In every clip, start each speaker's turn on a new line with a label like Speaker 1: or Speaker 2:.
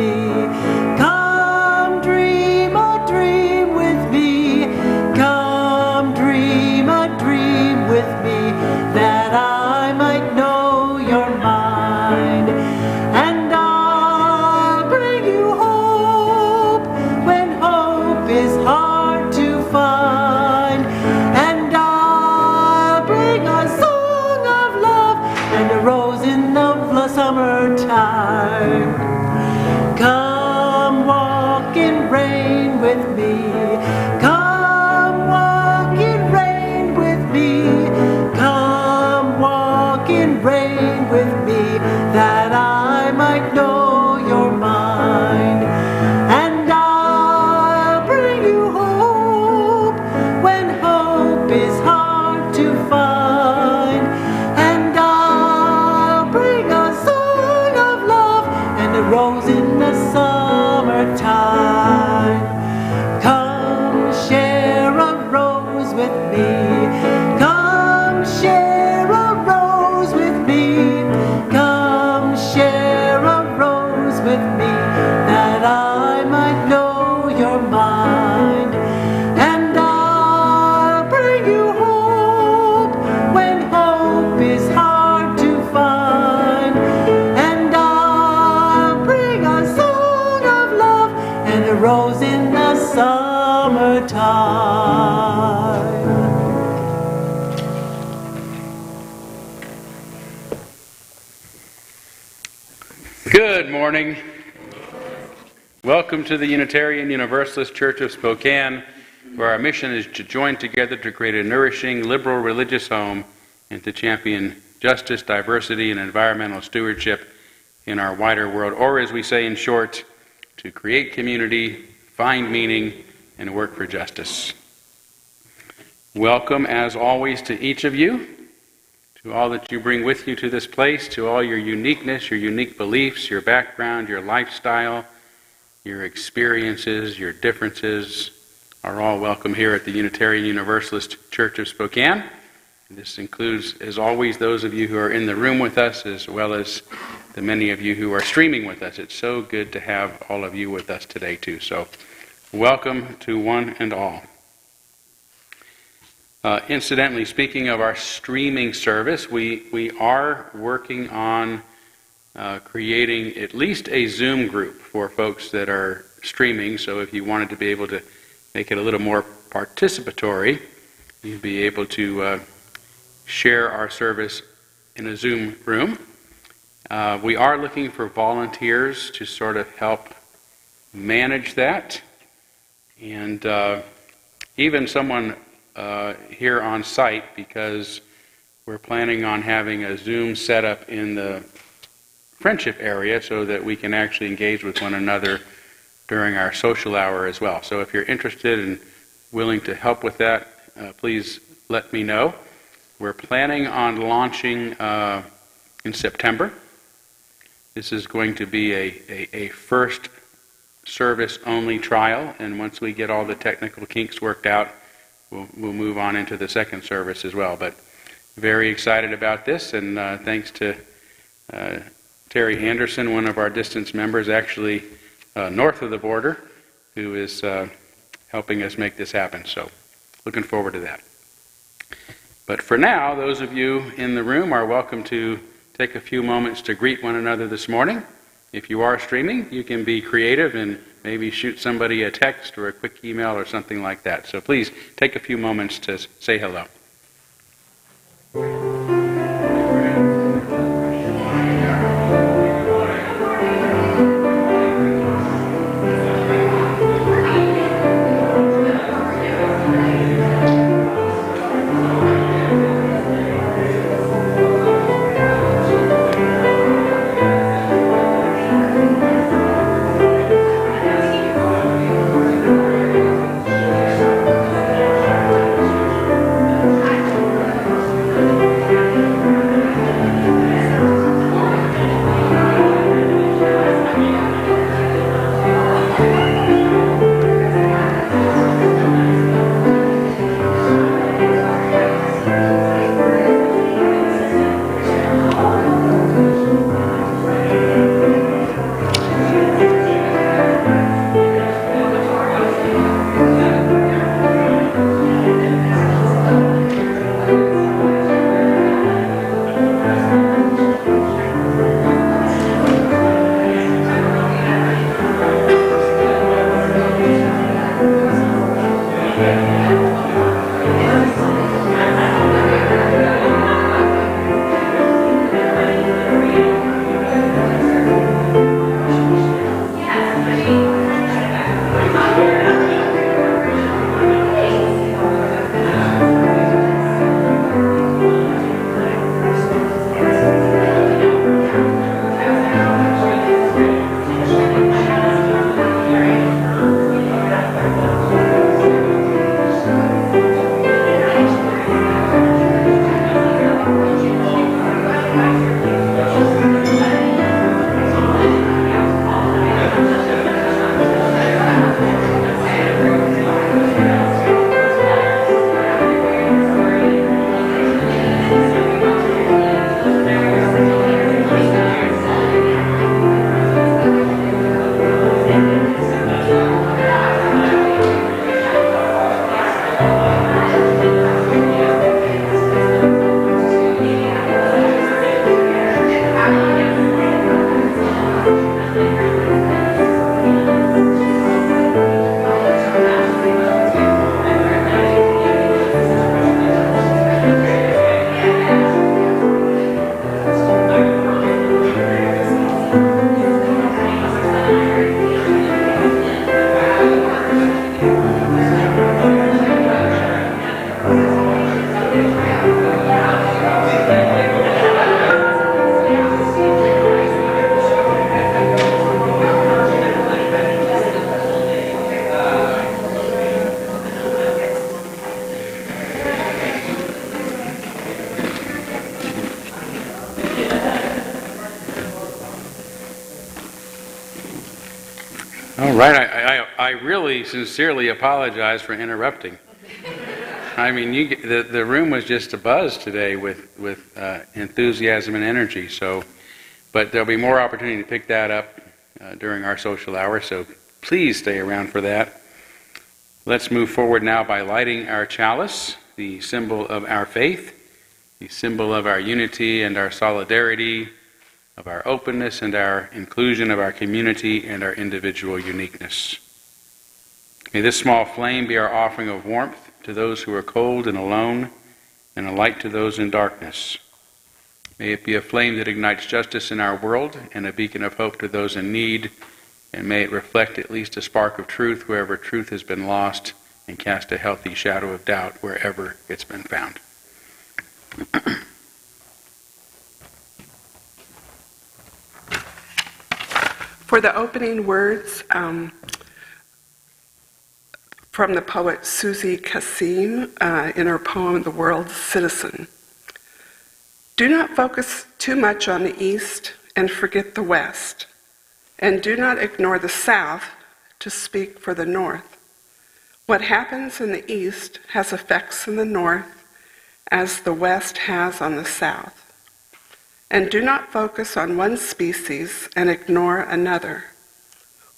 Speaker 1: me. Come dream a dream with me. Come dream a dream with me, that I might know your mind. And I'll bring you hope when hope is hard to find. And I'll bring a song of love and a rose in the summertime. Come walk in rain with me. Come walk in rain with me. Come walk in rain with me, that I might know your mind. And I'll bring you hope when hope is hard to find. And I'll bring a song of love and a rose in the summertime. Come share a rose with me. Come share a rose with me. Come share a rose with me, that I might know your mind. And I'll bring you hope when hope is hard to find. And I'll bring a song of love and a rose in the summertime.
Speaker 2: Good morning. Welcome to the Unitarian Universalist Church of Spokane, where our mission is to join together to create a nourishing, liberal religious home and to champion justice, diversity, and environmental stewardship in our wider world, or as we say in short, to create community, find meaning, and work for justice. Welcome, as always, to each of you, to all that you bring with you to this place, to all your uniqueness, your unique beliefs, your background, your lifestyle, your experiences, your differences are all welcome here at the Unitarian Universalist Church of Spokane. This includes, as always, those of you who are in the room with us, as well as the many of you who are streaming with us. It's so good to have all of you with us today, too. So, welcome to one and all. Incidentally, speaking of our streaming service, we are working on creating at least a Zoom group for folks that are streaming. So if you wanted to be able to make it a little more participatory, you'd be able to share our service in a Zoom room. We are looking for volunteers to sort of help manage that. And even someone here on site, because we're planning on having a Zoom setup in the friendship area so that we can actually engage with one another during our social hour as well. So if you're interested and willing to help with that, please let me know. We're planning on launching in September. This is going to be a first service only trial, and once we get all the technical kinks worked out, we'll move on into the second service as well. But very excited about this, and thanks to Terry Anderson, one of our distance members, actually north of the border, who is helping us make this happen. So looking forward to that. But for now, those of you in the room are welcome to take a few moments to greet one another this morning. If you are streaming, you can be creative and maybe shoot somebody a text or a quick email or something like that. So please take a few moments to say hello. All right, I really sincerely apologize for interrupting. I mean, the room was just abuzz today with enthusiasm and energy. So, but there'll be more opportunity to pick that up during our social hour. So please stay around for that. Let's move forward now by lighting our chalice, the symbol of our faith, the symbol of our unity and our solidarity, of our openness and our inclusion of our community and our individual uniqueness. May this small flame be our offering of warmth to those who are cold and alone, and a light to those in darkness. May it be a flame that ignites justice in our world and a beacon of hope to those in need, and may it reflect at least a spark of truth wherever truth has been lost, and cast a healthy shadow of doubt wherever it's been found.
Speaker 3: For the opening words from the poet Susie Kassim in her poem The World's Citizen. Do not focus too much on the East and forget the West, and do not ignore the South to speak for the North. What happens in the East has effects in the North as the West has on the South. And do not focus on one species and ignore another.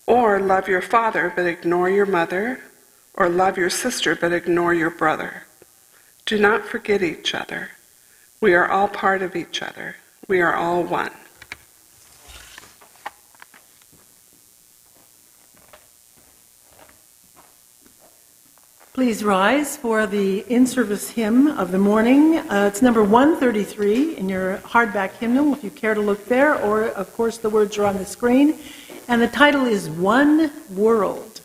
Speaker 3: Or love your father but ignore your mother, or love your sister but ignore your brother. Do not forget each other. We are all part of each other. We are all one.
Speaker 4: Please rise for the in-service hymn of the morning. It's number 133 in your hardback hymnal, if you care to look there, or, of course, the words are on the screen. And the title is One World.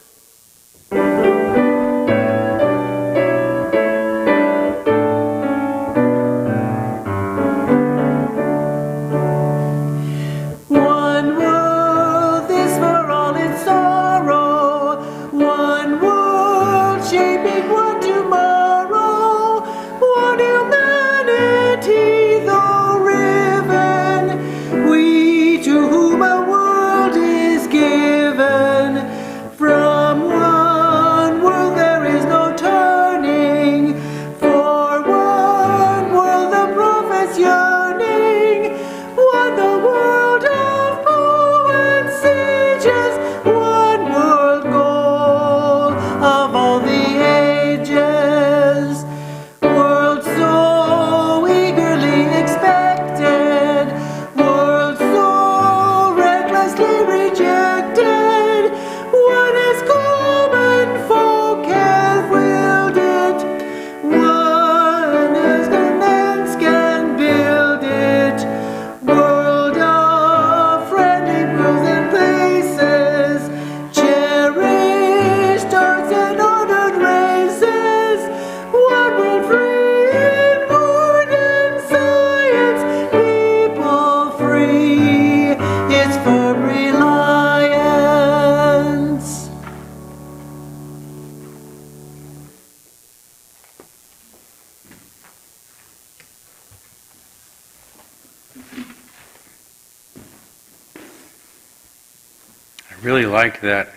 Speaker 2: Really like that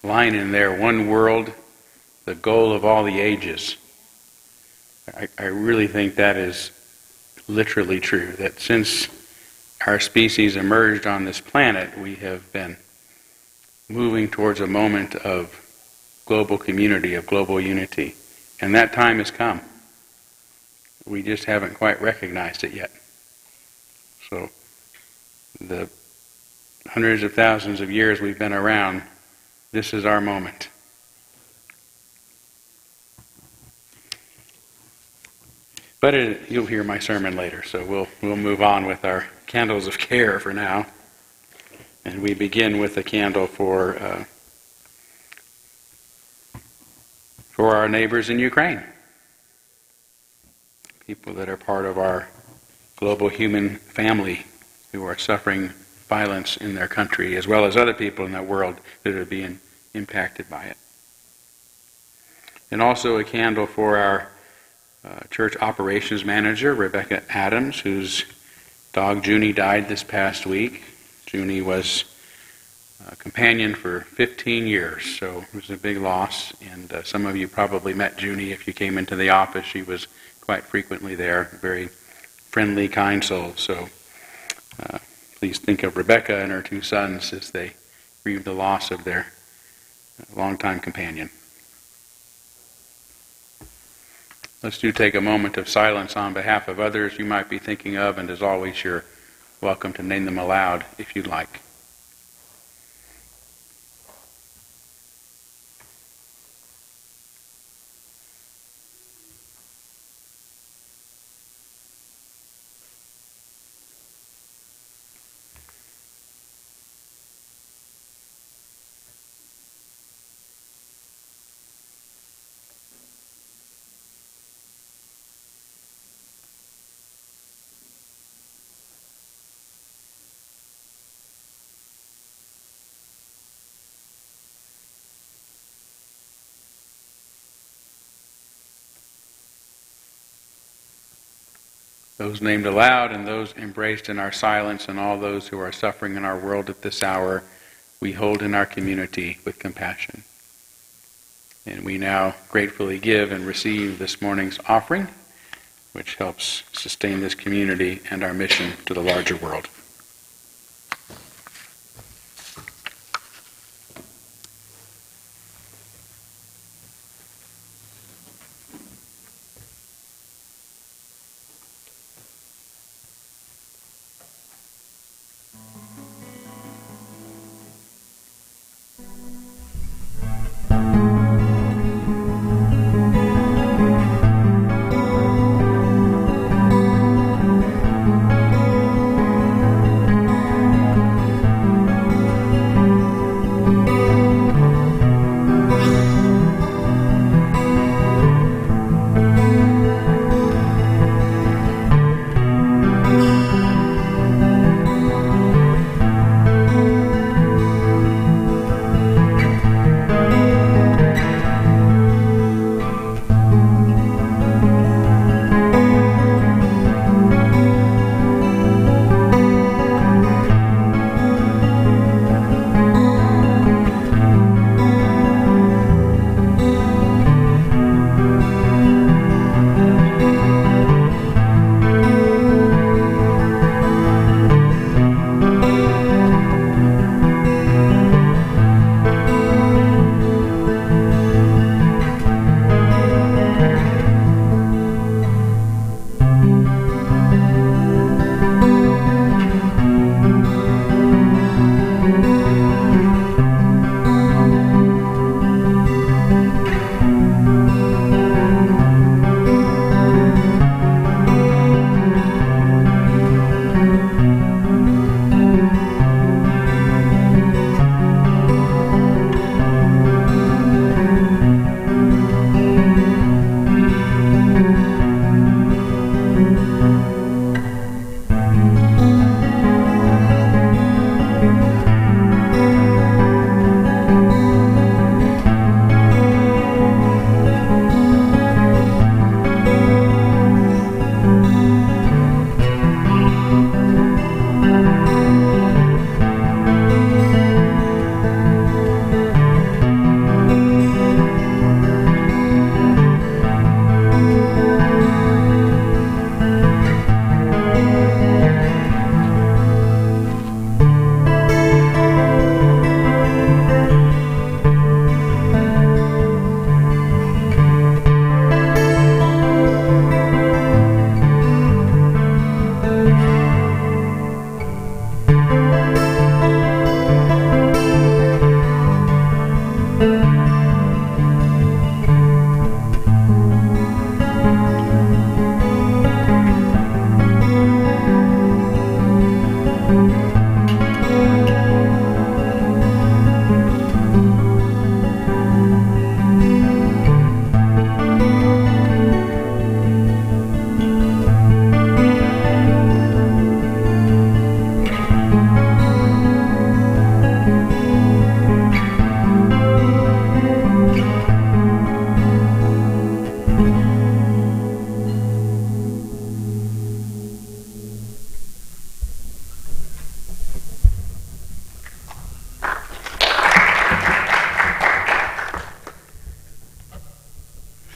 Speaker 2: line in there, one world, the goal of all the ages. I really think that is literally true, that since our species emerged on this planet, we have been moving towards a moment of global community, of global unity. And that time has come. We just haven't quite recognized it yet. So the hundreds of thousands of years we've been around, this is our moment. But you'll hear my sermon later, so we'll move on with our candles of care for now. And we begin with a candle for our neighbors in Ukraine. People that are part of our global human family who are suffering violence in their country, as well as other people in the world that are being impacted by it. And also a candle for our church operations manager, Rebecca Adams, whose dog Junie died this past week. Junie was companion for 15 years, so it was a big loss. And some of you probably met Junie if you came into the office. She was quite frequently there, very friendly, kind soul. So please think of Rebecca and her two sons as they grieve the loss of their longtime companion. Let's take a moment of silence on behalf of others you might be thinking of, and as always, you're welcome to name them aloud if you'd like. Those named aloud and those embraced in our silence, and all those who are suffering in our world at this hour, we hold in our community with compassion. And we now gratefully give and receive this morning's offering, which helps sustain this community and our mission to the larger world.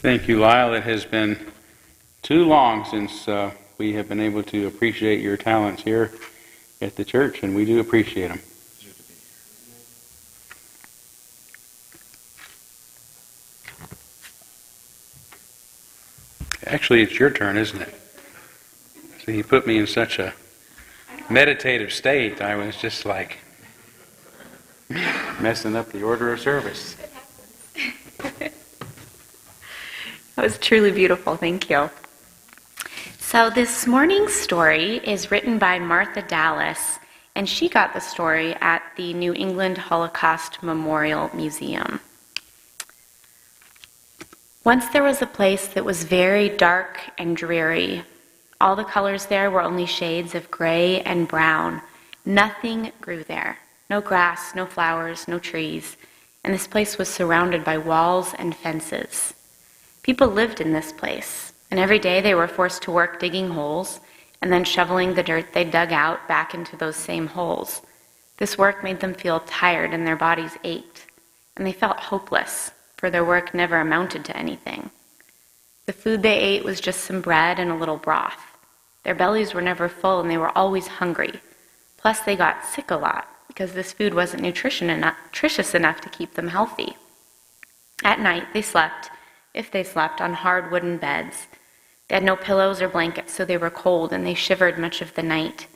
Speaker 2: Thank you, Lyle. It has been too long since we have been able to appreciate your talents here at the church, and we do appreciate them. Actually, it's your turn, isn't it? So you put me in such a meditative state, I was just like messing up the order of service.
Speaker 5: That was truly beautiful. Thank you. So this morning's story is written by Martha Dallas, and she got the story at the New England Holocaust Memorial Museum. Once there was a place that was very dark and dreary. All the colors there were only shades of gray and brown. Nothing grew there. No grass, no flowers, no trees. And this place was surrounded by walls and fences. People lived in this place, and every day they were forced to work digging holes and then shoveling the dirt they dug out back into those same holes. This work made them feel tired and their bodies ached, and they felt hopeless, for their work never amounted to anything. The food they ate was just some bread and a little broth. Their bellies were never full and they were always hungry. Plus they got sick a lot because this food wasn't nutritious enough to keep them healthy. At night they slept, if they slept, on hard wooden beds. They had no pillows or blankets, so they were cold and they shivered much of the night.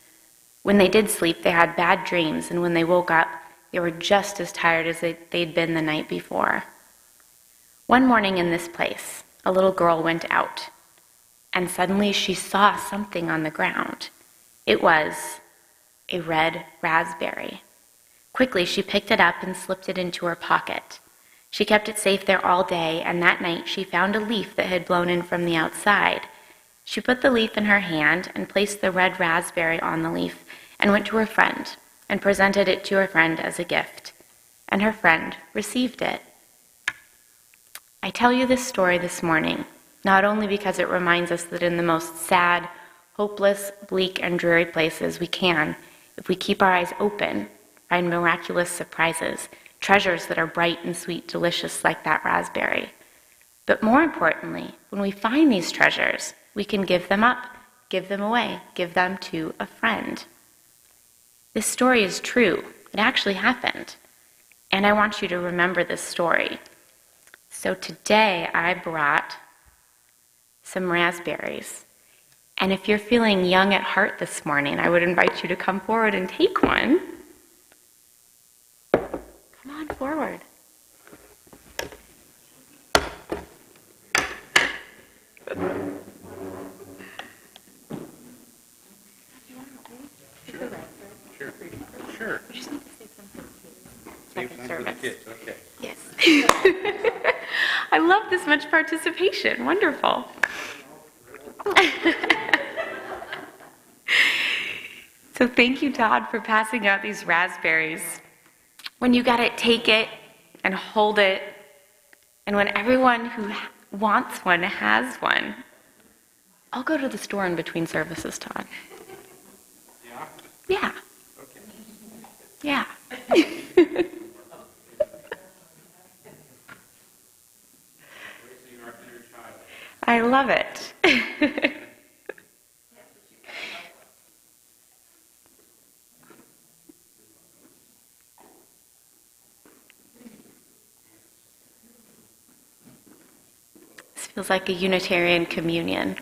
Speaker 5: When they did sleep, they had bad dreams, and when they woke up, they were just as tired as they'd been the night before. One morning in this place, a little girl went out, and suddenly she saw something on the ground. It was a red raspberry. Quickly, she picked it up and slipped it into her pocket. She kept it safe there all day, and that night she found a leaf that had blown in from the outside. She put the leaf in her hand and placed the red raspberry on the leaf and went to her friend and presented it to her friend as a gift. And her friend received it. I tell you this story this morning, not only because it reminds us that in the most sad, hopeless, bleak, and dreary places we can, if we keep our eyes open, find miraculous surprises, treasures that are bright and sweet, delicious like that raspberry. But more importantly, when we find these treasures, we can give them up, give them away, give them to a friend. This story is true. It actually happened. And I want you to remember this story. So today I brought some raspberries. And if you're feeling young at heart this morning, I would invite you to come forward and take one. Come on forward.
Speaker 2: Sure.
Speaker 5: We just need to say something to
Speaker 2: Save
Speaker 5: second
Speaker 2: some for the
Speaker 5: service.
Speaker 2: kids. Okay.
Speaker 5: Yes. I love this much participation. Wonderful. So thank you, Todd, for passing out these raspberries. When you got it, take it and hold it. And when everyone who wants one has one, I'll go to the store in between services, Todd. Yeah. Yeah. I love it. This feels like a Unitarian communion.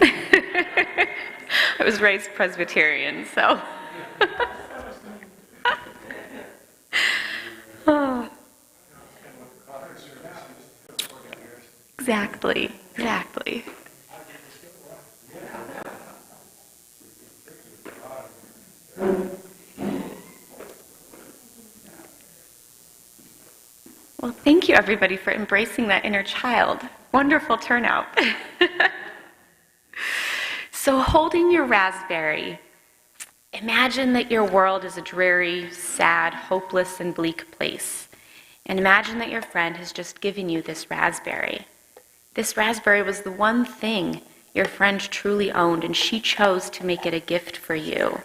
Speaker 5: I was raised Presbyterian, so. Oh. Exactly. Well, thank you, everybody, for embracing that inner child. Wonderful turnout. So holding your raspberry, imagine that your world is a dreary, sad, hopeless, and bleak place. And imagine that your friend has just given you this raspberry. This raspberry was the one thing your friend truly owned, and she chose to make it a gift for you.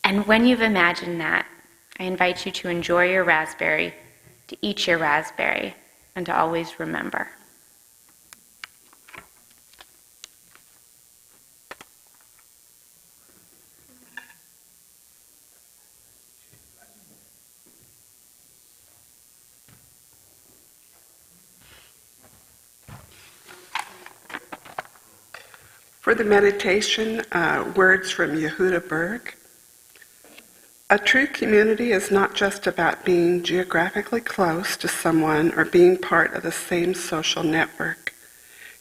Speaker 5: And when you've imagined that, I invite you to enjoy your raspberry, to eat your raspberry, and to always remember.
Speaker 3: For the meditation, words from Yehuda Berg. A true community is not just about being geographically close to someone or being part of the same social network.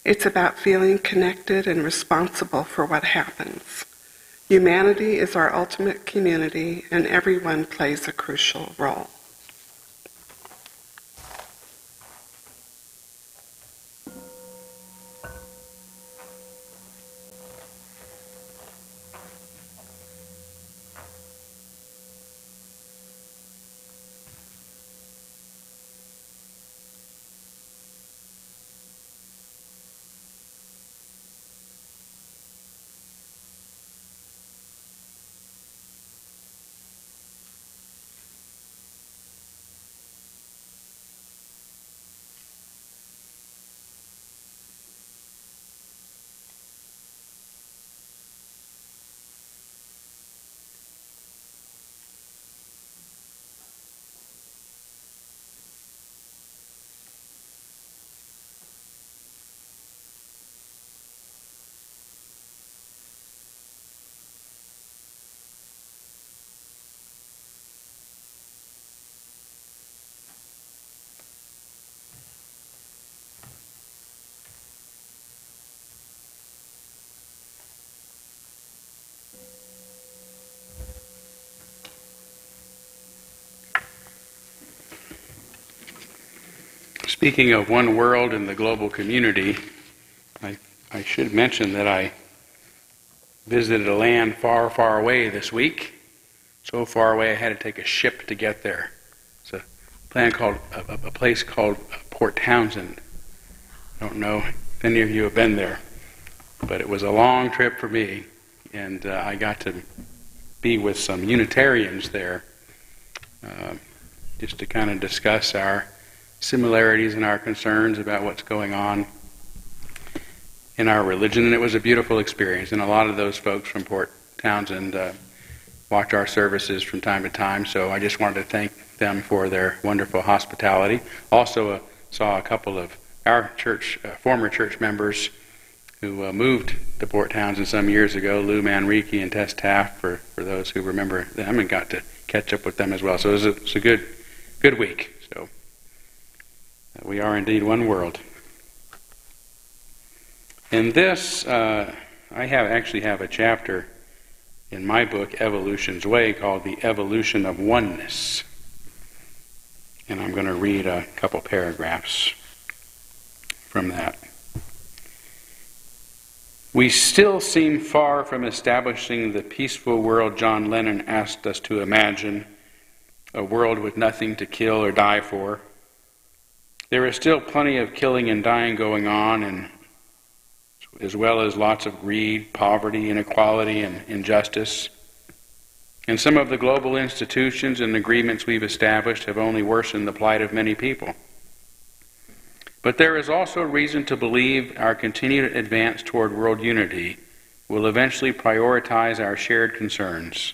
Speaker 3: It's about feeling connected and responsible for what happens. Humanity is our ultimate community, and everyone plays a crucial role.
Speaker 2: Speaking of one world in the global community, I should mention that I visited a land far, far away this week. So far away I had to take a ship to get there. It's a place called Port Townsend. I don't know if any of you have been there, but it was a long trip for me, and I got to be with some Unitarians there, just to kind of discuss our similarities and our concerns about what's going on in our religion. And it was a beautiful experience, and a lot of those folks from Port Townsend watch our services from time to time, so I just wanted to thank them for their wonderful hospitality. Also saw a couple of our church, former church members who moved to Port Townsend some years ago, Lou Manrique and Tess Taft, for those who remember them, and got to catch up with them as well. So it was a good week. So we are indeed one world. In this, I actually have a chapter in my book, Evolution's Way, called The Evolution of Oneness. And I'm going to read a couple paragraphs from that. We still seem far from establishing the peaceful world John Lennon asked us to imagine, a world with nothing to kill or die for. There is still plenty of killing and dying going on, and as well as lots of greed, poverty, inequality, and injustice. And some of the global institutions and agreements we've established have only worsened the plight of many people. But there is also reason to believe our continued advance toward world unity will eventually prioritize our shared concerns: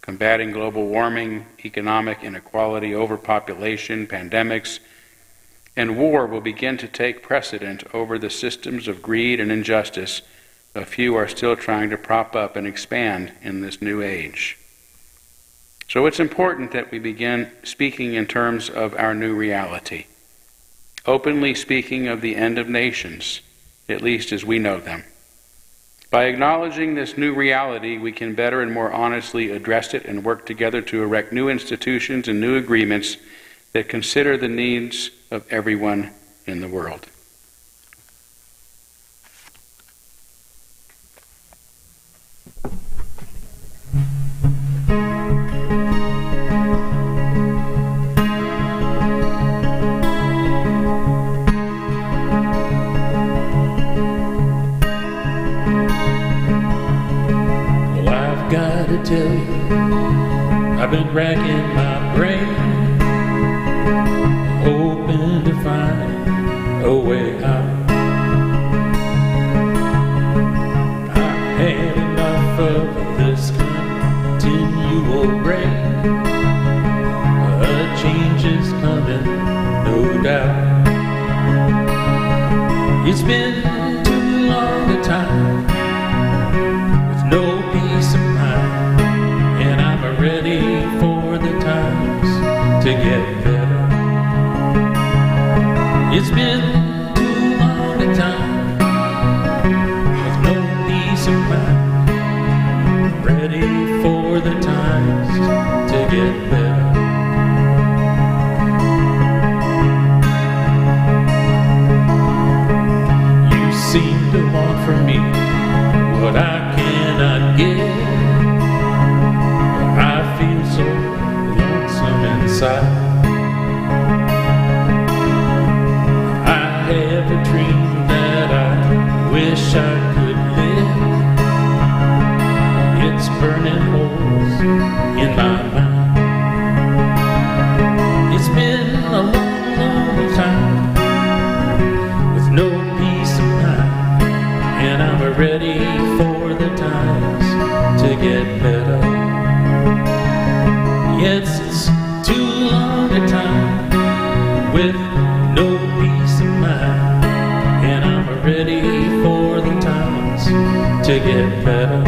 Speaker 2: combating global warming, economic inequality, overpopulation, pandemics, and war will begin to take precedent over the systems of greed and injustice a few are still trying to prop up and expand in this new age. So it's important that we begin speaking in terms of our new reality, openly speaking of the end of nations, at least as we know them. By acknowledging this new reality, we can better and more honestly address it and work together to erect new institutions and new agreements that consider the needs of everyone in the world.
Speaker 6: Well, I've got to tell you, I've been racking my brain, hoping to find a way out. I've had enough of this continual rain. A change is coming, no doubt. It's been too long a time burning holes in my mind. It's been a long, long time with no peace of mind, and I'm ready for the times to get better. Yes, it's too long a time with no peace of mind, and I'm ready for the times to get better.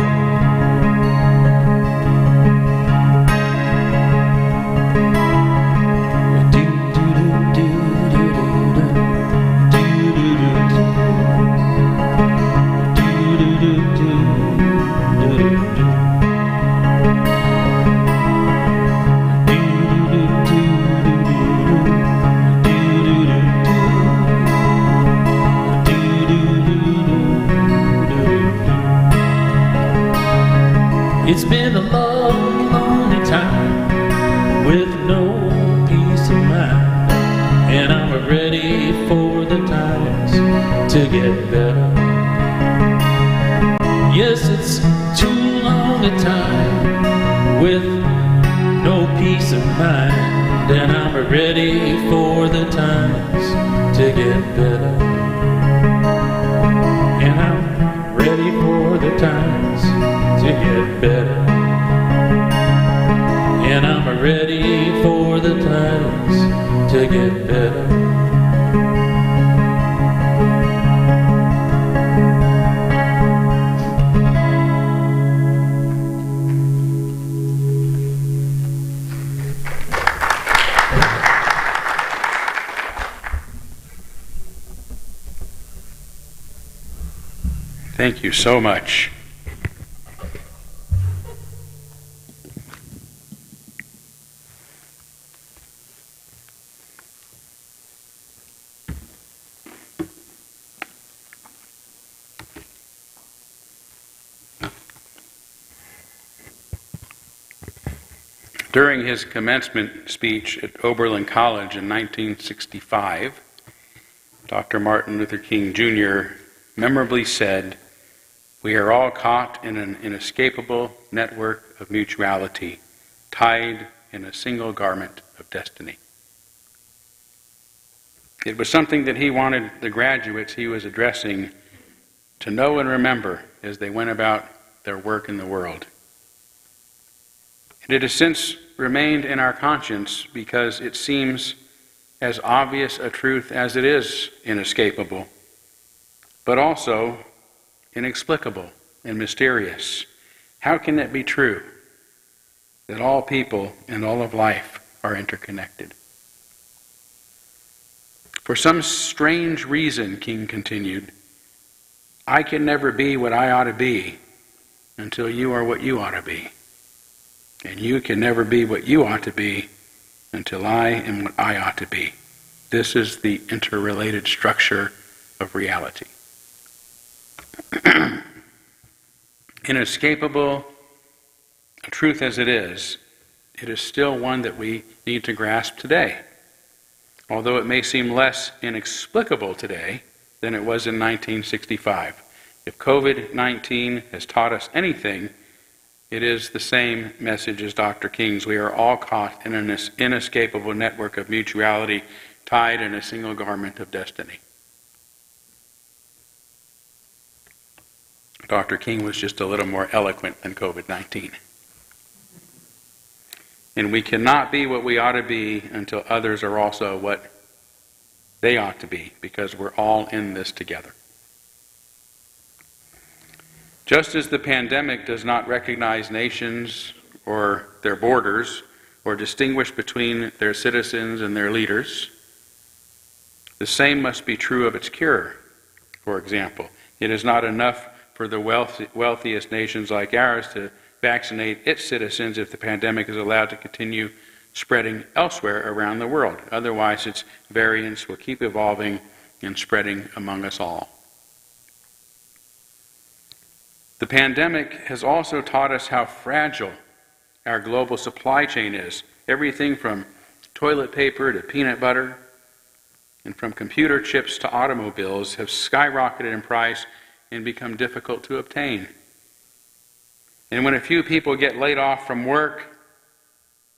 Speaker 6: It's been a long, lonely time with no peace of mind, and I'm ready for the times to get better. Yes, it's too long a time with no peace of mind, and I'm ready for the times to get better. And I'm ready for the times to get better. And I'm ready for the times to get better.
Speaker 2: Thank you so much. During his commencement speech at Oberlin College in 1965, Dr. Martin Luther King Jr. memorably said, "We are all caught in an inescapable network of mutuality, tied in a single garment of destiny." It was something that he wanted the graduates he was addressing to know and remember as they went about their work in the world. And it has since remained in our conscience because it seems as obvious a truth as it is inescapable, but also inexplicable and mysterious. How can it be true that all people and all of life are interconnected? For some strange reason, King continued, I can never be what I ought to be until you are what you ought to be. And you can never be what you ought to be until I am what I ought to be. This is the interrelated structure of reality. Inescapable, a truth as it is still one that we need to grasp today. Although it may seem less inexplicable today than it was in 1965. If COVID-19 has taught us anything, it is the same message as Dr. King's. We are all caught in an inescapable network of mutuality, tied in a single garment of destiny. Dr. King was just a little more eloquent than COVID-19. And we cannot be what we ought to be until others are also what they ought to be, because we're all in this together. Just as the pandemic does not recognize nations or their borders or distinguish between their citizens and their leaders, the same must be true of its cure. For example, it is not enough for the wealthiest nations like ours to vaccinate its citizens if the pandemic is allowed to continue spreading elsewhere around the world. Otherwise, its variants will keep evolving and spreading among us all. The pandemic has also taught us how fragile our global supply chain is. Everything from toilet paper to peanut butter and from computer chips to automobiles have skyrocketed in price and become difficult to obtain. And when a few people get laid off from work,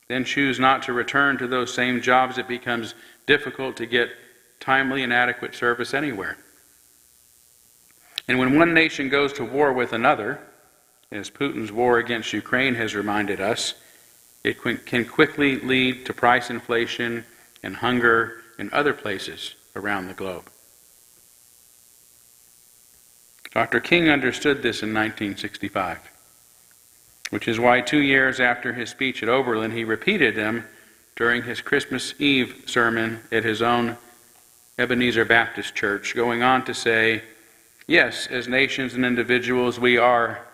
Speaker 2: then choose not to return to those same jobs, it becomes difficult to get timely and adequate service anywhere. And when one nation goes to war with another, as Putin's war against Ukraine has reminded us, it can quickly lead to price inflation and hunger in other places around the globe. Dr. King understood this in 1965, which is why 2 years after his speech at Oberlin, he repeated them during his Christmas Eve sermon at his own Ebenezer Baptist Church, going on to say, yes, as nations and individuals, we are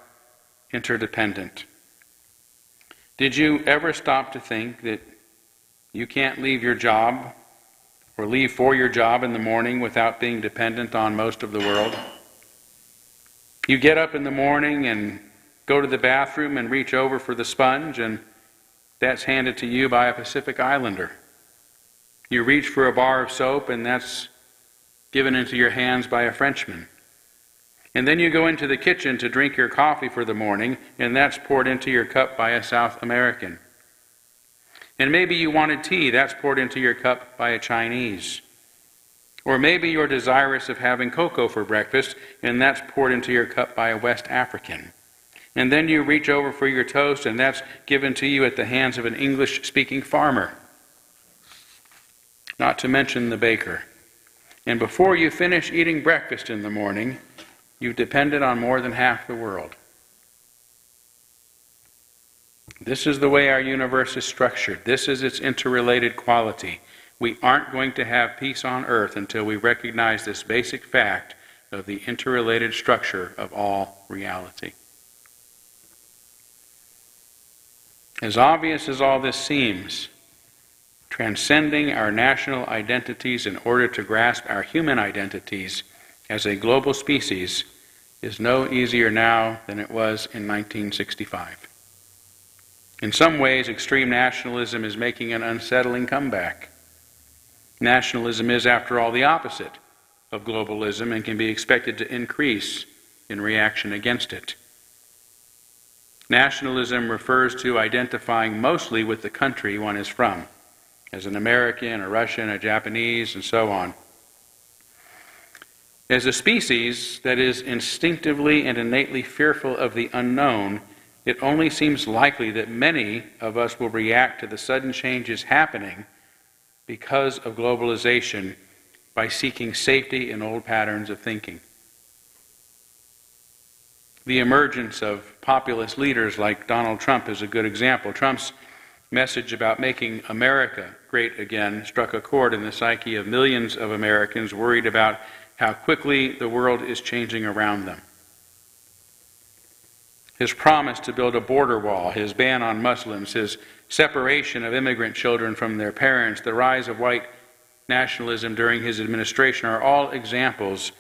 Speaker 2: interdependent. Did you ever stop to think that you can't leave your job or leave for your job in the morning without being dependent on most of the world? You get up in the morning and go to the bathroom and reach over for the sponge, and that's handed to you by a Pacific Islander. You reach for a bar of soap, and that's given into your hands by a Frenchman. And then you go into the kitchen to drink your coffee for the morning, and that's poured into your cup by a South American. And maybe you wanted tea, that's poured into your cup by a Chinese. Or maybe you're desirous of having cocoa for breakfast, and that's poured into your cup by a West African. And then you reach over for your toast, and that's given to you at the hands of an English-speaking farmer. Not to mention the baker. And before you finish eating breakfast in the morning, you've depended on more than half the world. This is the way our universe is structured. This is its interrelated quality. We aren't going to have peace on earth until we recognize this basic fact of the interrelated structure of all reality. As obvious as all this seems, transcending our national identities in order to grasp our human identities as a global species is no easier now than it was in 1965. In some ways, extreme nationalism is making an unsettling comeback. Nationalism is, after all, the opposite of globalism and can be expected to increase in reaction against it. Nationalism refers to identifying mostly with the country one is from, as an American, a Russian, a Japanese, and so on. As a species that is instinctively and innately fearful of the unknown, it only seems likely that many of us will react to the sudden changes happening because of globalization by seeking safety in old patterns of thinking. The emergence of populist leaders like Donald Trump is a good example. Trump's message about making America great again struck a chord in the psyche of millions of Americans worried about how quickly the world is changing around them. His promise to build a border wall, his ban on Muslims, his separation of immigrant children from their parents, the rise of white nationalism during his administration are all examples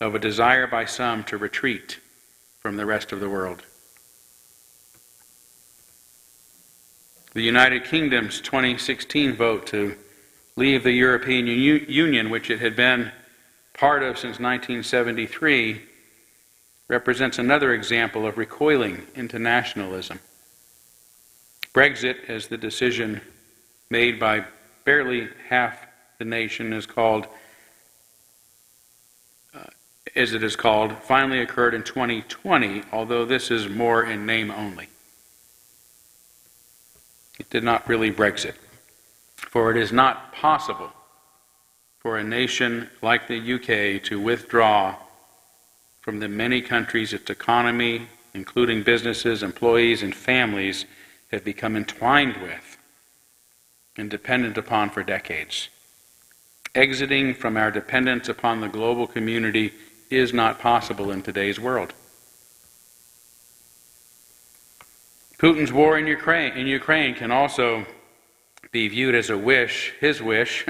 Speaker 2: of a desire by some to retreat from the rest of the world. The United Kingdom's 2016 vote to leave the European Union, which it had been part of since 1973, represents another example of recoiling into nationalism. Brexit, as the decision made by barely half the nation is called, finally occurred in 2020, although this is more in name only. It did not really Brexit, for it is not possible for a nation like the UK to withdraw from the many countries its economy, including businesses, employees, and families, have become entwined with and dependent upon for decades. Exiting from our dependence upon the global community is not possible in today's world. Putin's war in Ukraine can also be viewed as a wish, his wish,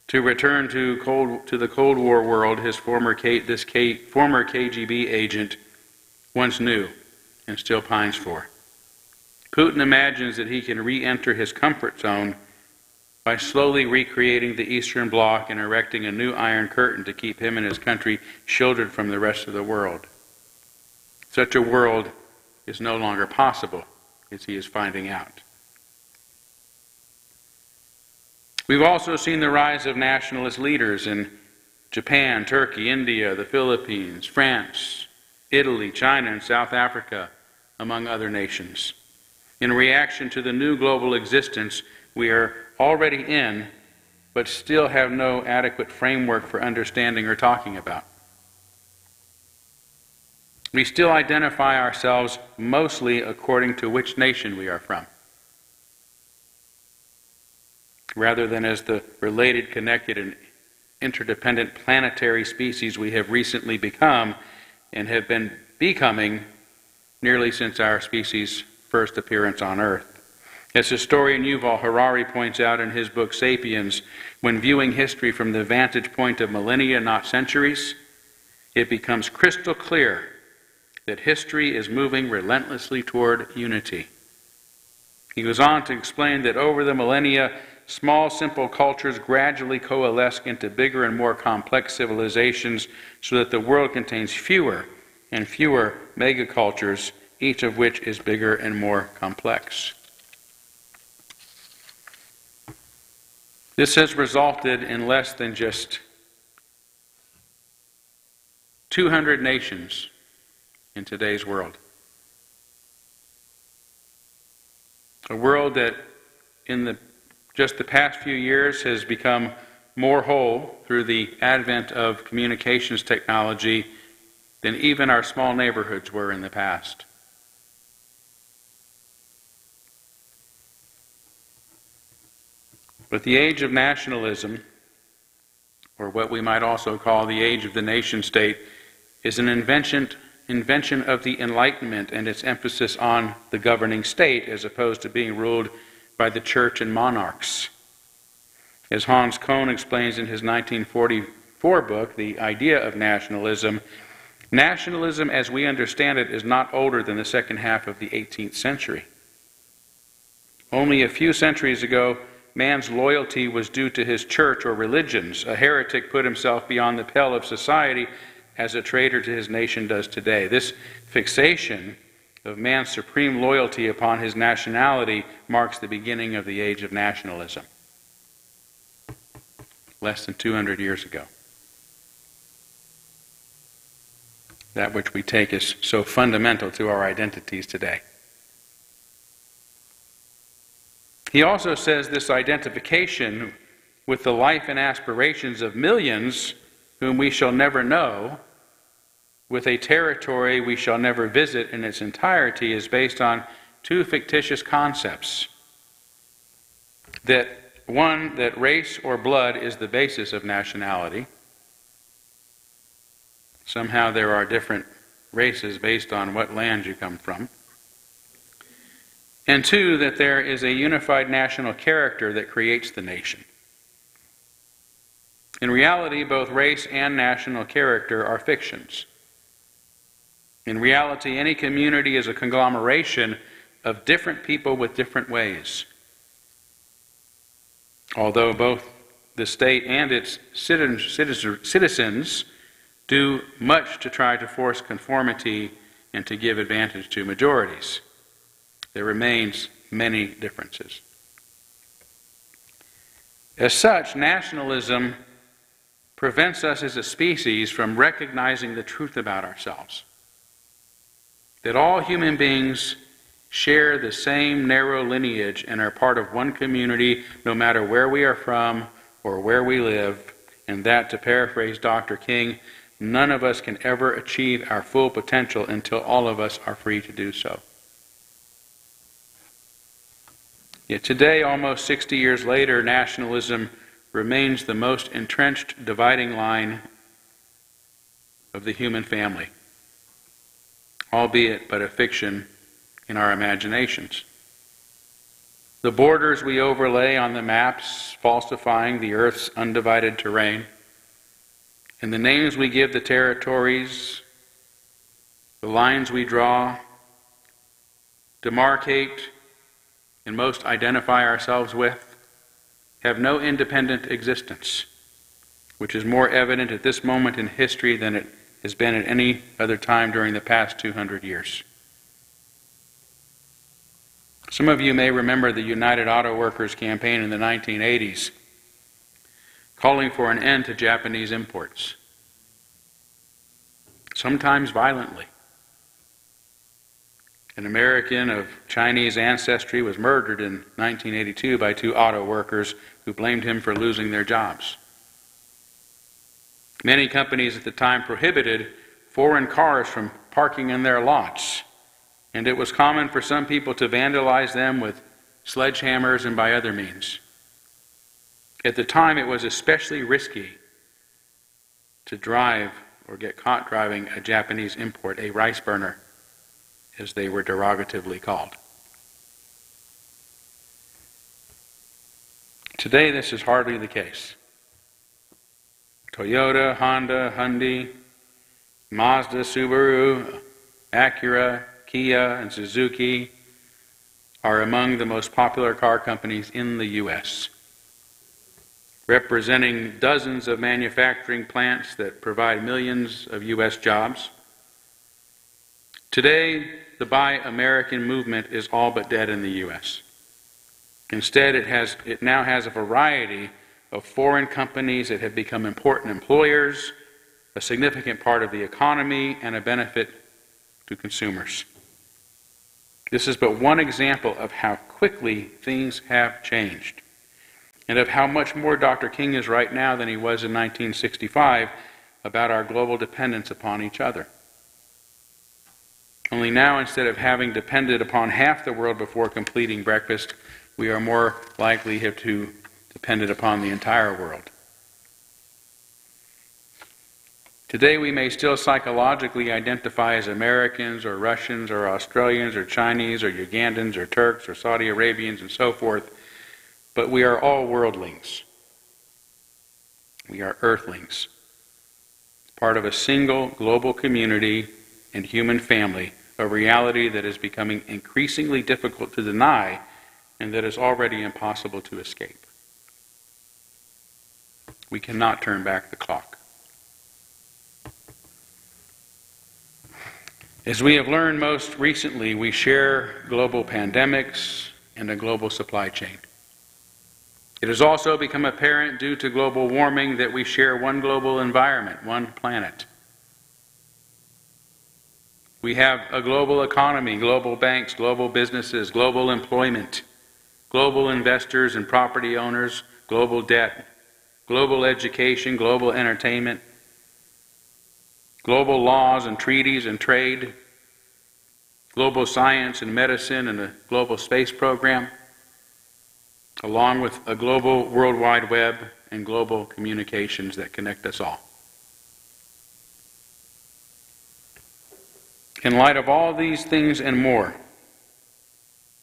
Speaker 2: to return to the Cold War world his former KGB agent once knew and still pines for. Putin imagines that he can re-enter his comfort zone by slowly recreating the Eastern Bloc and erecting a new Iron Curtain to keep him and his country shielded from the rest of the world. Such a world is no longer possible, as he is finding out. We've also seen the rise of nationalist leaders in Japan, Turkey, India, the Philippines, France, Italy, China, and South Africa, among other nations. In reaction to the new global existence we are already in, but still have no adequate framework for understanding or talking about. We still identify ourselves mostly according to which nation we are from, rather than as the related, connected, and interdependent planetary species we have recently become and have been becoming nearly since our species' first appearance on Earth. As historian Yuval Harari points out in his book Sapiens, when viewing history from the vantage point of millennia, not centuries, it becomes crystal clear that history is moving relentlessly toward unity. He goes on to explain that over the millennia, small, simple cultures gradually coalesce into bigger and more complex civilizations so that the world contains fewer and fewer megacultures, each of which is bigger and more complex. This has resulted in less than just 200 nations in today's world. A world that in just the past few years has become more whole through the advent of communications technology than even our small neighborhoods were in the past. But the age of nationalism, or what we might also call the age of the nation state, is an invention of the Enlightenment and its emphasis on the governing state as opposed to being ruled by the church and monarchs. As Hans Kohn explains in his 1944 book, The Idea of Nationalism, nationalism as we understand it is not older than the second half of the 18th century. Only a few centuries ago, man's loyalty was due to his church or religions. A heretic put himself beyond the pale of society as a traitor to his nation does today. This fixation of man's supreme loyalty upon his nationality marks the beginning of the age of nationalism, less than 200 years ago. That which we take as so fundamental to our identities today. He also says this identification with the life and aspirations of millions whom we shall never know, with a territory we shall never visit in its entirety, is based on two fictitious concepts. That one, that race or blood is the basis of nationality. Somehow there are different races based on what land you come from. And two, that there is a unified national character that creates the nation. In reality, both race and national character are fictions. In reality, any community is a conglomeration of different people with different ways. Although both the state and its citizens do much to try to force conformity and to give advantage to majorities, there remains many differences. As such, nationalism prevents us as a species from recognizing the truth about ourselves. That all human beings share the same narrow lineage and are part of one community no matter where we are from or where we live, and that, to paraphrase Dr. King, none of us can ever achieve our full potential until all of us are free to do so. Yet today, almost 60 years later, nationalism remains the most entrenched dividing line of the human family, albeit but a fiction in our imaginations. The borders we overlay on the maps, falsifying the Earth's undivided terrain, and the names we give the territories, the lines we draw, demarcate, and most identify ourselves with, have no independent existence, which is more evident at this moment in history than it has been at any other time during the past 200 years. Some of you may remember the United Auto Workers campaign in the 1980s, calling for an end to Japanese imports, sometimes violently. An American of Chinese ancestry was murdered in 1982 by two auto workers who blamed him for losing their jobs. Many companies at the time prohibited foreign cars from parking in their lots, and it was common for some people to vandalize them with sledgehammers and by other means. At the time, it was especially risky to drive or get caught driving a Japanese import, a rice burner, as they were derogatively called. Today, this is hardly the case. Toyota, Honda, Hyundai, Mazda, Subaru, Acura, Kia, and Suzuki are among the most popular car companies in the U.S., representing dozens of manufacturing plants that provide millions of U.S. jobs. Today, the Buy American movement is all but dead in the U.S. Instead, it now has a variety of foreign companies that have become important employers, a significant part of the economy, and a benefit to consumers. This is but one example of how quickly things have changed, and of how much more Dr. King is right now than he was in 1965 about our global dependence upon each other. Only now, instead of having depended upon half the world before completing breakfast, we are more likely to depend upon the entire world. Today we may still psychologically identify as Americans or Russians or Australians or Chinese or Ugandans or Turks or Saudi Arabians and so forth, but we are all worldlings. We are earthlings, part of a single global community and human family, a reality that is becoming increasingly difficult to deny and that is already impossible to escape. We cannot turn back the clock. As we have learned most recently, we share global pandemics and a global supply chain. It has also become apparent due to global warming that we share one global environment, one planet. We have a global economy, global banks, global businesses, global employment, global investors and property owners, global debt, global education, global entertainment, global laws and treaties and trade, global science and medicine and a global space program, along with a global World Wide Web and global communications that connect us all. In light of all these things and more,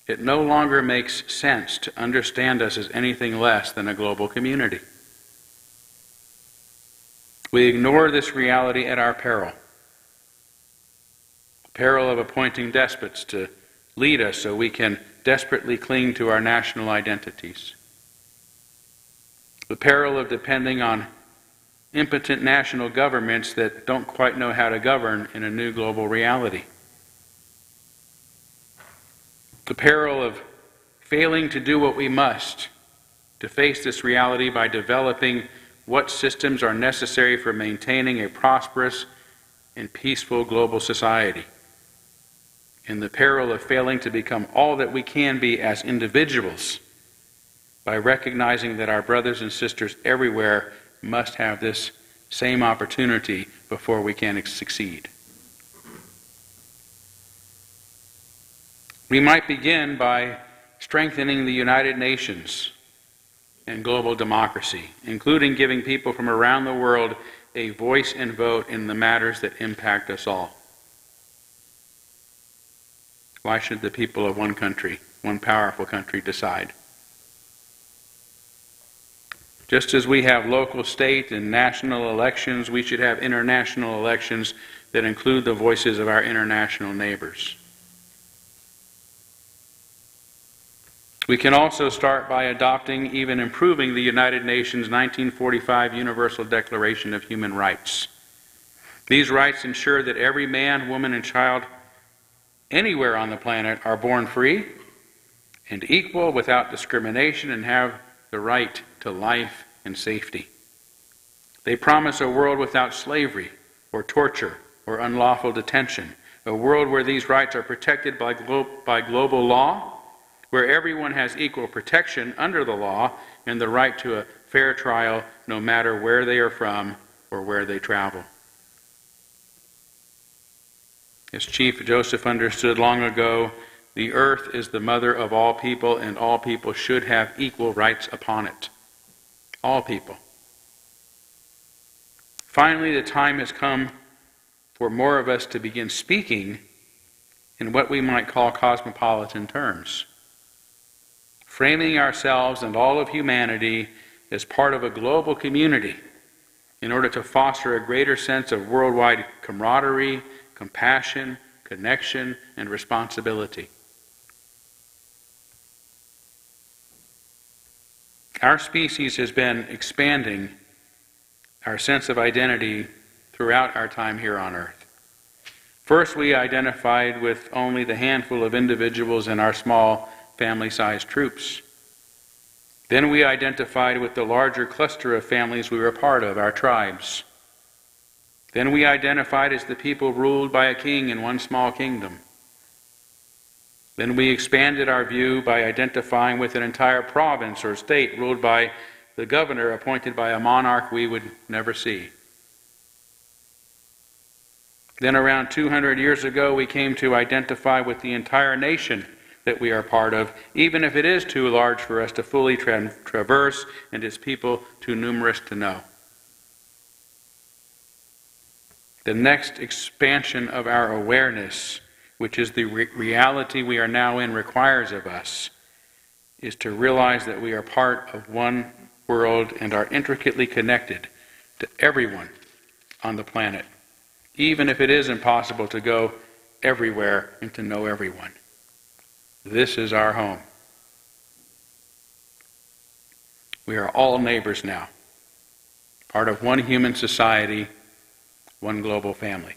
Speaker 2: it no longer makes sense to understand us as anything less than a global community. We ignore this reality at our peril. The peril of appointing despots to lead us so we can desperately cling to our national identities. The peril of depending on impotent national governments that don't quite know how to govern in a new global reality. The peril of failing to do what we must to face this reality by developing what systems are necessary for maintaining a prosperous and peaceful global society. In the peril of failing to become all that we can be as individuals by recognizing that our brothers and sisters everywhere must have this same opportunity before we can succeed. We might begin by strengthening the United Nations and global democracy, including giving people from around the world a voice and vote in the matters that impact us all. Why should the people of one country, one powerful country, decide? Just as we have local, state, and national elections, we should have international elections that include the voices of our international neighbors. We can also start by adopting, even improving, the United Nations 1945 Universal Declaration of Human Rights. These rights ensure that every man, woman, and child anywhere on the planet are born free, and equal without discrimination and have the right to life and safety. They promise a world without slavery or torture or unlawful detention, a world where these rights are protected by global law, where everyone has equal protection under the law and the right to a fair trial no matter where they are from or where they travel. As Chief Joseph understood long ago, the earth is the mother of all people, and all people should have equal rights upon it. All people. Finally, the time has come for more of us to begin speaking in what we might call cosmopolitan terms, framing ourselves and all of humanity as part of a global community in order to foster a greater sense of worldwide camaraderie, compassion, connection, and responsibility. Our species has been expanding our sense of identity throughout our time here on Earth. First, we identified with only the handful of individuals in our small family-sized troops. Then we identified with the larger cluster of families we were a part of, our tribes. Then we identified as the people ruled by a king in one small kingdom. Then we expanded our view by identifying with an entire province or state ruled by the governor appointed by a monarch we would never see. Then around 200 years ago, we came to identify with the entire nation that we are part of, even if it is too large for us to fully traverse and its people too numerous to know. The next expansion of our awareness, which is the reality we are now in, requires of us, is to realize that we are part of one world and are intricately connected to everyone on the planet, even if it is impossible to go everywhere and to know everyone. This is our home. We are all neighbors now, part of one human society, one global family.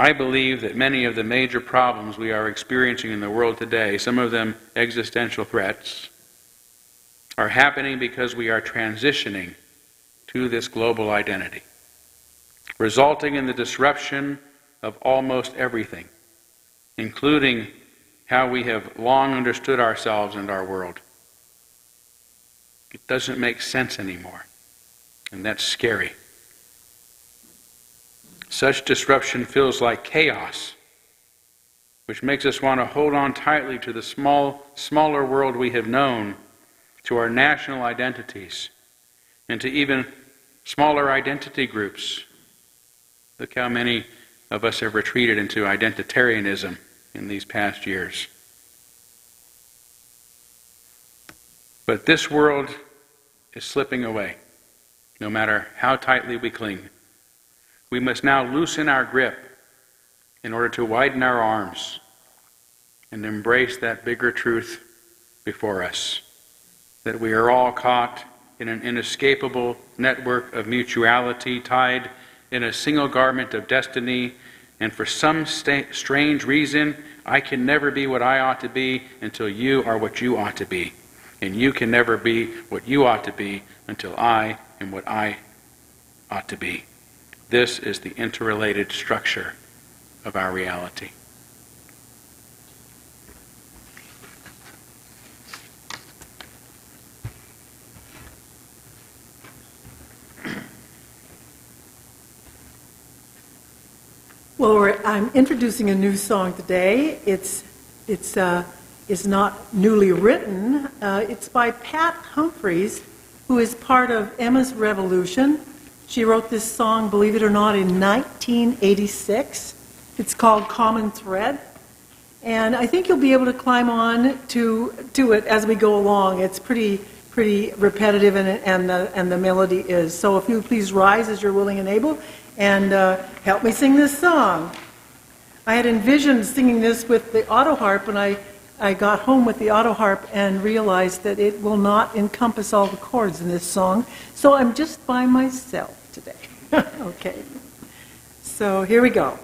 Speaker 2: I believe that many of the major problems we are experiencing in the world today, some of them existential threats, are happening because we are transitioning to this global identity, resulting in the disruption of almost everything, including how we have long understood ourselves and our world. It doesn't make sense anymore, and that's scary. Such disruption feels like chaos, which makes us want to hold on tightly to the smaller world we have known, to our national identities, and to even smaller identity groups. Look how many of us have retreated into identitarianism in these past years. But this world is slipping away, no matter how tightly we cling. We must now loosen our grip in order to widen our arms and embrace that bigger truth before us, that we are all caught in an inescapable network of mutuality, tied in a single garment of destiny, and for some strange reason, I can never be what I ought to be until you are what you ought to be. And you can never be what you ought to be until I am what I ought to be. This is the interrelated structure of our reality.
Speaker 4: Well, I'm introducing a new song today. It's not newly written. It's by Pat Humphreys, who is part of Emma's Revolution. She wrote this song, believe it or not, in 1986. It's called Common Thread. And I think you'll be able to climb on to it as we go along. It's pretty repetitive, and the melody is. So if you please rise as you're willing and able, and help me sing this song. I had envisioned singing this with the auto harp, and I got home with the auto harp and realized that it will not encompass all the chords in this song, so I'm just by myself today. Okay, so here we go.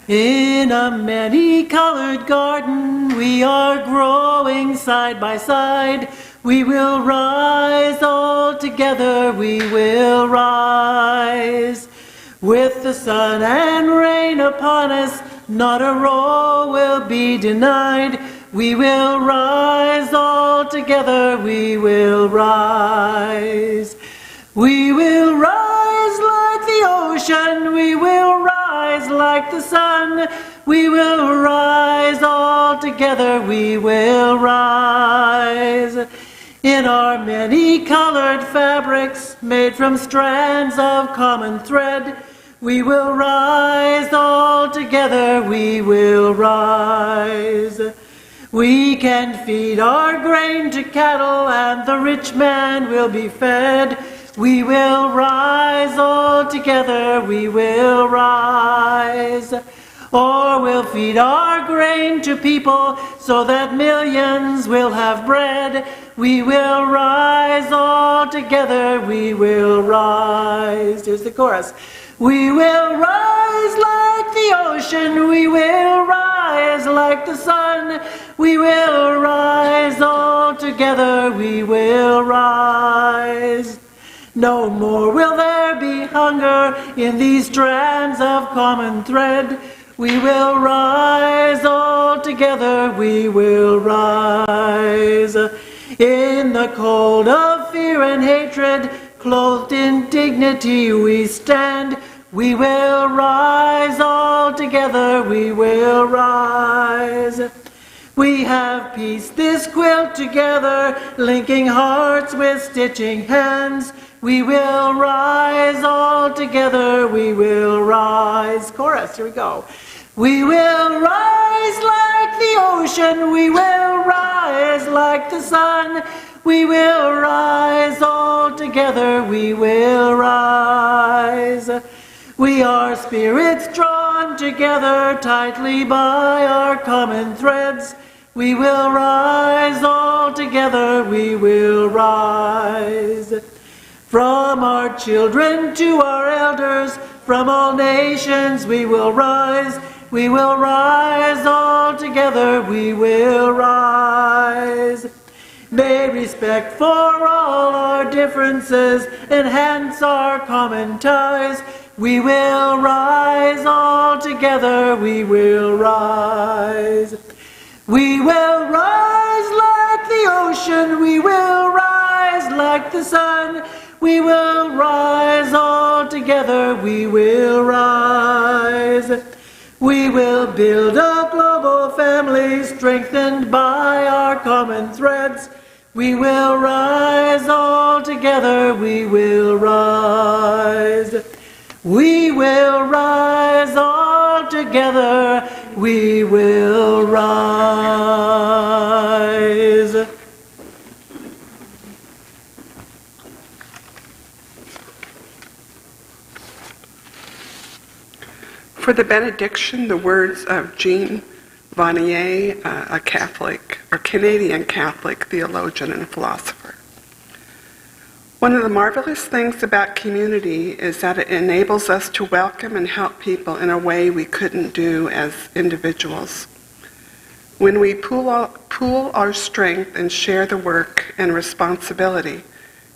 Speaker 1: In a many-colored garden, we are growing side by side. We will rise all together, we will rise. With the sun and rain upon us, not a row will be denied. We will rise all together, we will rise. We will rise like the ocean, we will rise like the sun. We will rise all together, we will rise. In our many-colored fabrics, made from strands of common thread, we will rise all together, we will rise. We can feed our grain to cattle, and the rich man will be fed. We will rise all together, we will rise. Or we'll feed our grain to people so that millions will have bread. We will rise all together, we will rise. Here's the chorus. We will rise like the ocean, we will rise like the sun. We will rise all together, we will rise. No more will there be hunger in these strands of common thread. We will rise all together, we will rise. In the cold of fear and hatred, clothed in dignity we stand. We will rise all together, we will rise. We have pieced this quilt together, linking hearts with stitching hands. We will rise all together, we will rise. Chorus, here we go. We will rise like the ocean, we will rise like the sun. We will rise all together, we will rise. We are spirits drawn together tightly by our common threads. We will rise all together, we will rise. From our children to our elders, from all nations we will rise. We will rise all together, we will rise. May respect for all our differences enhance our common ties. We will rise all together, we will rise. We will rise like the ocean, we will rise like the sun. We will rise all together, we will rise. We will build a global family strengthened by our common threads. We will rise all together, we will rise. We will rise all together, we will rise.
Speaker 3: For the benediction, the words of Jean Vanier, a Catholic, or Canadian Catholic theologian and philosopher. One of the marvelous things about community is that it enables us to welcome and help people in a way we couldn't do as individuals. When we pool our strength and share the work and responsibility,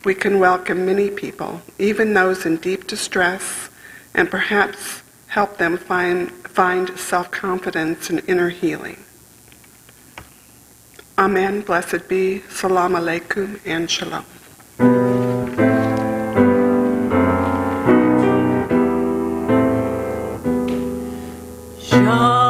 Speaker 3: we can welcome many people, even those in deep distress, and perhaps help them find self-confidence and inner healing. Amen, blessed be, salam alaikum, and shalom.
Speaker 1: Shalom.